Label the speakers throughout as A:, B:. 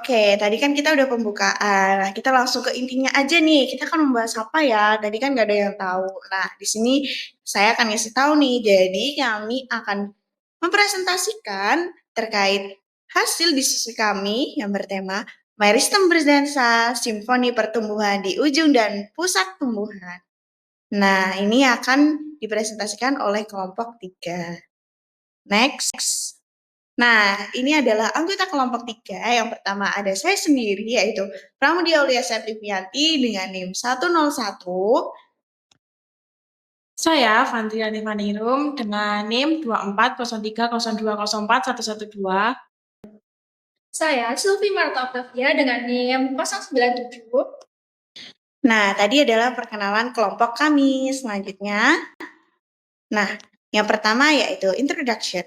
A: Oke, tadi kan kita udah pembukaan. Nah, kita langsung ke intinya aja nih. Kita kan membahas apa ya? Tadi kan nggak ada yang tahu. Nah, di sini saya akan ngasih tahu nih. Jadi kami akan mempresentasikan terkait hasil diskusi kami yang bertema Meristem Berdansa Simfoni Pertumbuhan di Ujung dan Pusat Tumbuhan. Nah, ini akan dipresentasikan oleh kelompok 3. Next. Nah, ini adalah anggota kelompok 3. Yang pertama ada saya sendiri, yaitu Pramudia Aulia Septivianti dengan NIM 101.
B: Saya Fandriani Manirum dengan NIM 240302041112.
C: Saya Sylvie Marta Octavia dengan NIM 097.
A: Nah, tadi adalah perkenalan kelompok kami. Selanjutnya, nah, yang pertama yaitu introduction.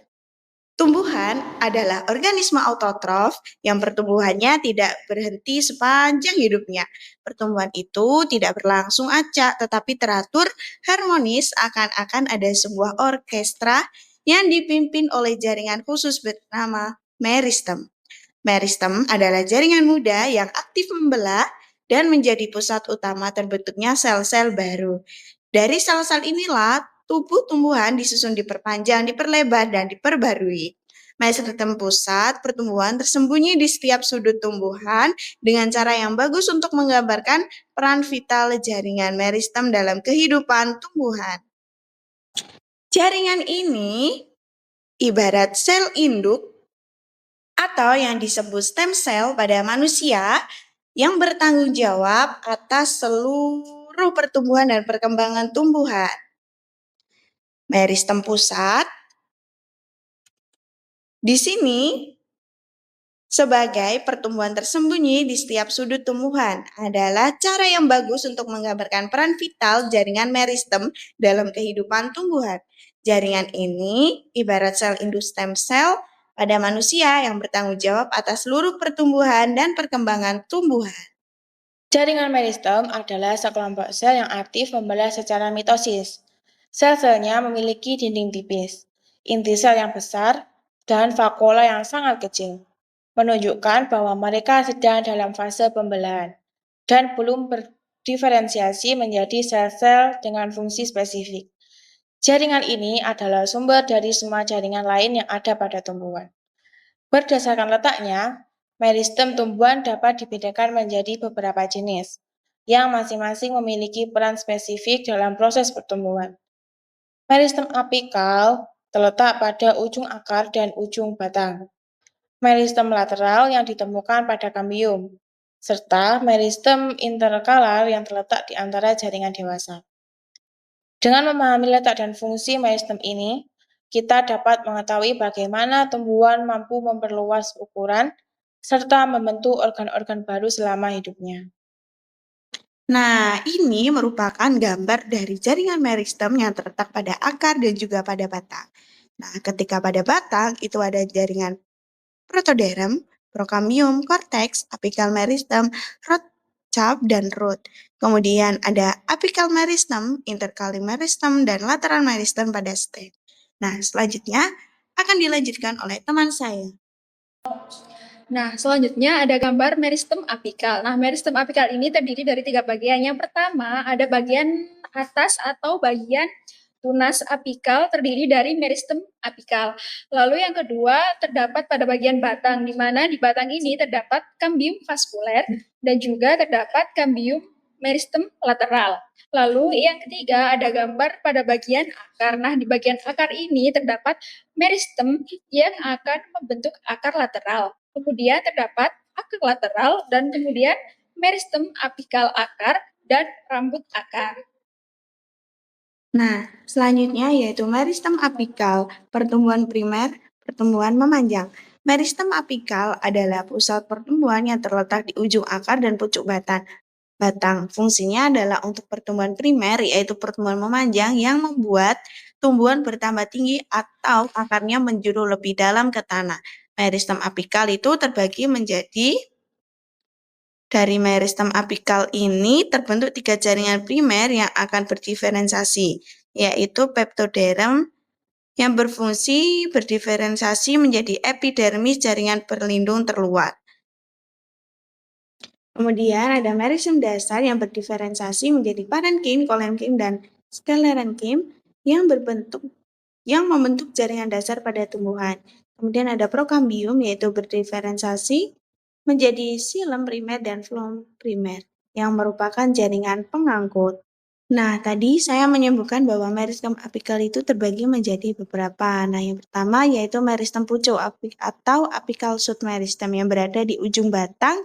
A: Tumbuhan adalah organisme autotrof yang pertumbuhannya tidak berhenti sepanjang hidupnya. Pertumbuhan itu tidak berlangsung acak, tetapi teratur, harmonis, akan-akan ada sebuah orkestra yang dipimpin oleh jaringan khusus bernama meristem. Meristem adalah jaringan muda yang aktif membelah dan menjadi pusat utama terbentuknya sel-sel baru. Dari sel-sel inilah tubuh tumbuhan disusun diperpanjang, diperlebar, dan diperbarui. Meristem pusat pertumbuhan tersembunyi di setiap sudut tumbuhan dengan cara yang bagus untuk menggambarkan peran vital jaringan meristem dalam kehidupan tumbuhan. Jaringan ini ibarat sel induk atau yang disebut stem cell pada manusia yang bertanggung jawab atas seluruh pertumbuhan dan perkembangan tumbuhan. Meristem pusat di sini sebagai pertumbuhan tersembunyi di setiap sudut tumbuhan adalah cara yang bagus untuk menggambarkan peran vital jaringan meristem dalam kehidupan tumbuhan. Jaringan ini ibarat sel induk stem cell pada manusia yang bertanggung jawab atas seluruh pertumbuhan dan perkembangan tumbuhan.
B: Jaringan meristem adalah sekelompok sel yang aktif membelah secara mitosis. Sel-selnya memiliki dinding tipis, inti sel yang besar, dan vakuola yang sangat kecil, menunjukkan bahwa mereka sedang dalam fase pembelahan dan belum berdiferensiasi menjadi sel-sel dengan fungsi spesifik. Jaringan ini adalah sumber dari semua jaringan lain yang ada pada tumbuhan. Berdasarkan letaknya, meristem tumbuhan dapat dibedakan menjadi beberapa jenis, yang masing-masing memiliki peran spesifik dalam proses pertumbuhan. Meristem apikal terletak pada ujung akar dan ujung batang. Meristem lateral yang ditemukan pada kambium, serta meristem interkalar yang terletak di antara jaringan dewasa. Dengan memahami letak dan fungsi meristem ini, kita dapat mengetahui bagaimana tumbuhan mampu memperluas ukuran serta membentuk organ-organ baru selama hidupnya.
A: Nah, ini merupakan gambar dari jaringan meristem yang terletak pada akar dan juga pada batang. Nah, ketika pada batang itu ada jaringan protoderm, prokambium, korteks, apikal meristem, rod cap, dan root. Kemudian ada apikal meristem, interkalar meristem, dan lateral meristem pada stem. Nah, selanjutnya akan dilanjutkan oleh teman saya.
C: Nah, selanjutnya ada gambar meristem apikal. Nah, meristem apikal ini terdiri dari 3 bagian. Yang pertama, ada bagian atas atau bagian tunas apikal terdiri dari meristem apikal. Lalu yang kedua, terdapat pada bagian batang, di mana di batang ini terdapat kambium vaskuler dan juga terdapat kambium meristem lateral. Lalu yang ketiga, ada gambar pada bagian akar. Nah, di bagian akar ini terdapat meristem yang akan membentuk akar lateral. Kemudian terdapat akar lateral dan kemudian meristem apikal akar dan rambut akar.
A: Nah, selanjutnya yaitu meristem apikal, pertumbuhan primer, pertumbuhan memanjang. Meristem apikal adalah pusat pertumbuhan yang terletak di ujung akar dan pucuk batang. Fungsinya adalah untuk pertumbuhan primer, yaitu pertumbuhan memanjang yang membuat tumbuhan bertambah tinggi atau akarnya menjuru lebih dalam ke tanah. Meristem apikal itu terbagi menjadi dari meristem apikal ini terbentuk 3 jaringan primer yang akan berdiferensiasi, yaitu peptoderm yang berfungsi berdiferensiasi menjadi epidermis jaringan berlindung terluar. Kemudian ada meristem dasar yang berdiferensiasi menjadi parenkim, kolenkim, dan sklerenkim yang membentuk jaringan dasar pada tumbuhan. Kemudian ada prokambium yaitu berdiferensiasi menjadi xilem primer dan floem primer yang merupakan jaringan pengangkut. Nah, tadi saya menyebutkan bahwa meristem apikal itu terbagi menjadi beberapa. Nah, yang pertama yaitu meristem pucuk atau apical shoot meristem yang berada di ujung batang.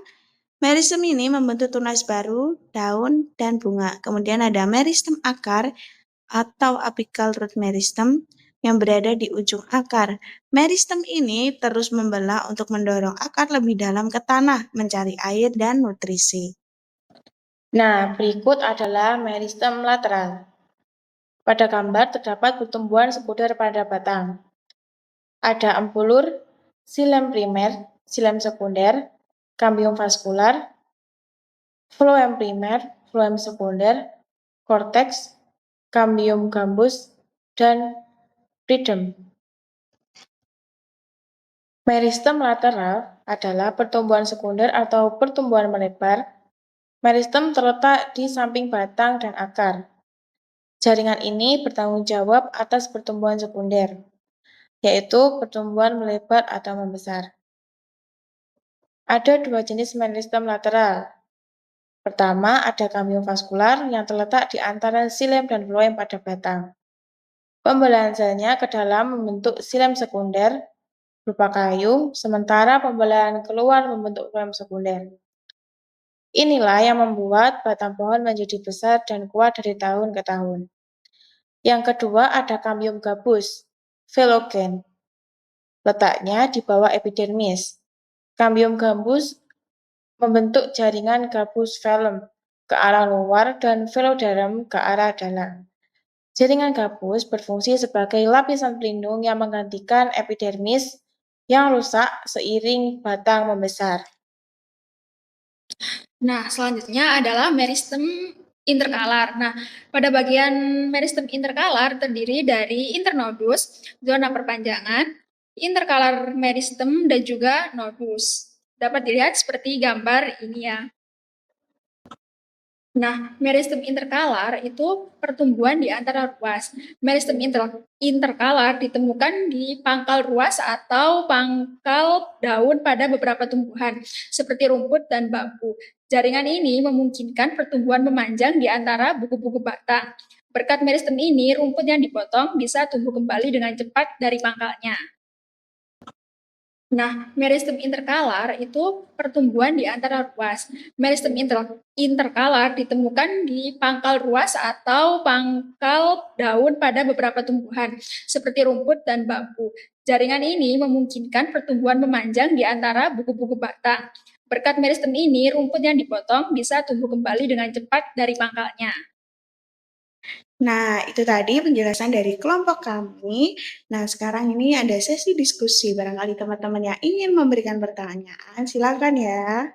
A: Meristem ini membentuk tunas baru, daun, dan bunga. Kemudian ada meristem akar atau apical root meristem yang berada di ujung akar. Meristem ini terus membelah untuk mendorong akar lebih dalam ke tanah, mencari air dan nutrisi.
B: Nah, berikut adalah meristem lateral. Pada gambar terdapat pertumbuhan sekunder pada batang. Ada empulur, xilem primer, xilem sekunder, kambium vaskular, floem primer, floem sekunder, korteks, kambium gambus, dan rhizome. Meristem lateral adalah pertumbuhan sekunder atau pertumbuhan melebar. Meristem terletak di samping batang dan akar. Jaringan ini bertanggung jawab atas pertumbuhan sekunder, yaitu pertumbuhan melebar atau membesar. Ada dua jenis meristem lateral. Pertama, ada kambium vaskular yang terletak di antara xilem dan floem pada batang. Pembelahan selnya ke dalam membentuk xilem sekunder berupa kayu, sementara pembelahan keluar membentuk floem sekunder. Inilah yang membuat batang pohon menjadi besar dan kuat dari tahun ke tahun. Yang kedua ada kambium gabus, phyllogen. Letaknya di bawah epidermis. Kambium gambus membentuk jaringan gabus phloem ke arah luar dan phylloderm ke arah dalam. Jaringan gabus berfungsi sebagai lapisan pelindung yang menggantikan epidermis yang rusak seiring batang membesar.
C: Nah, selanjutnya adalah meristem interkalar. Nah, pada bagian meristem interkalar terdiri dari internodus, zona perpanjangan, interkalar meristem, dan juga nodus. Dapat dilihat seperti gambar ini ya. Nah, meristem interkalar itu pertumbuhan di antara ruas. Meristem interkalar ditemukan di pangkal ruas atau pangkal daun pada beberapa tumbuhan, seperti rumput dan bambu. Jaringan ini memungkinkan pertumbuhan memanjang di antara buku-buku batang. Berkat meristem ini, rumput yang dipotong bisa tumbuh kembali dengan cepat dari pangkalnya. Nah, meristem interkalar itu pertumbuhan di antara ruas. Meristem interkalar ditemukan di pangkal ruas atau pangkal daun pada beberapa tumbuhan, seperti rumput dan bambu. Jaringan ini memungkinkan pertumbuhan memanjang di antara buku-buku batang. Berkat meristem ini, rumput yang dipotong bisa tumbuh kembali dengan cepat dari pangkalnya.
A: Nah, itu tadi penjelasan dari kelompok kami. Nah, sekarang ini ada sesi diskusi. Barangkali teman-teman yang ingin memberikan pertanyaan, silakan ya.